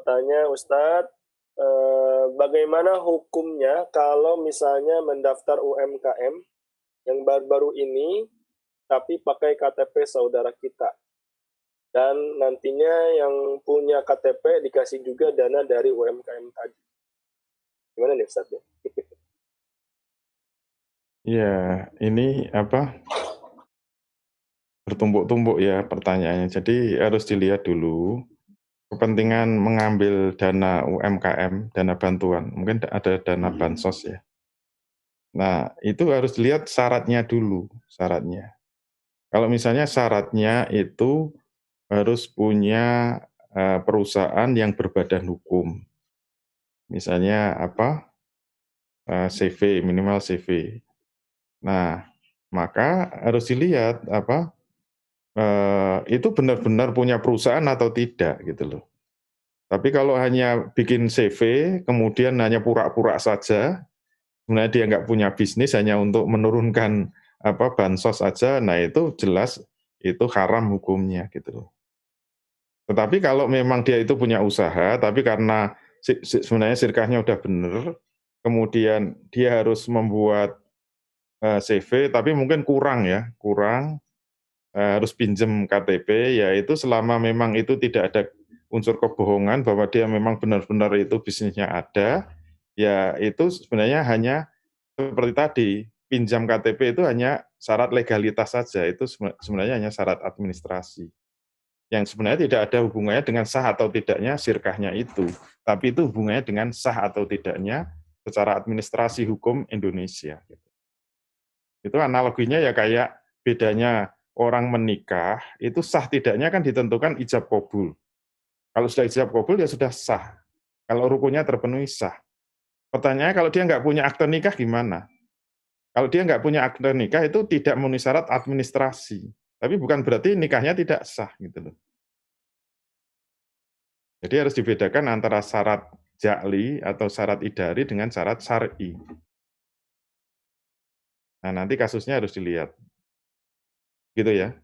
bertanya Ustadz, bagaimana hukumnya kalau misalnya mendaftar UMKM yang baru-baru ini, tapi pakai KTP saudara kita? Dan nantinya yang punya KTP dikasih juga dana dari UMKM tadi. Gimana nih Ustadz? Ya, ini bertumpuk-tumpuk ya pertanyaannya. Jadi harus dilihat dulu kepentingan mengambil dana UMKM, dana bantuan. Mungkin ada dana bansos ya. Nah, itu harus dilihat syaratnya dulu, syaratnya. Kalau misalnya syaratnya itu harus punya perusahaan yang berbadan hukum. Misalnya CV, minimal CV. Nah, maka harus dilihat itu benar-benar punya perusahaan atau tidak gitu loh. Tapi kalau hanya bikin CV, kemudian hanya pura-pura saja, sebenarnya dia nggak punya bisnis, hanya untuk menurunkan bansos saja, nah itu jelas itu haram hukumnya gitu loh. Tetapi kalau memang dia itu punya usaha, tapi karena sebenarnya sirkahnya udah bener, kemudian dia harus membuat CV, tapi mungkin kurang, harus pinjam KTP, ya itu selama memang itu tidak ada unsur kebohongan bahwa dia memang benar-benar itu bisnisnya ada, ya itu sebenarnya hanya seperti tadi, pinjam KTP itu hanya syarat legalitas saja, itu sebenarnya hanya syarat administrasi. Yang sebenarnya tidak ada hubungannya dengan sah atau tidaknya sirkahnya itu, tapi itu hubungannya dengan sah atau tidaknya secara administrasi hukum Indonesia. Itu analoginya ya kayak bedanya orang menikah, itu sah tidaknya kan ditentukan ijab kabul. Kalau sudah ijab kabul ya sudah sah. Kalau rukunnya terpenuhi sah. Pertanyaannya kalau dia nggak punya akte nikah gimana? Kalau dia nggak punya akte nikah itu tidak memenuhi syarat administrasi. Tapi bukan berarti nikahnya tidak sah gitu loh. Jadi harus dibedakan antara syarat ja'li atau syarat idari dengan syarat syar'i. Nah, nanti kasusnya harus dilihat. Gitu ya.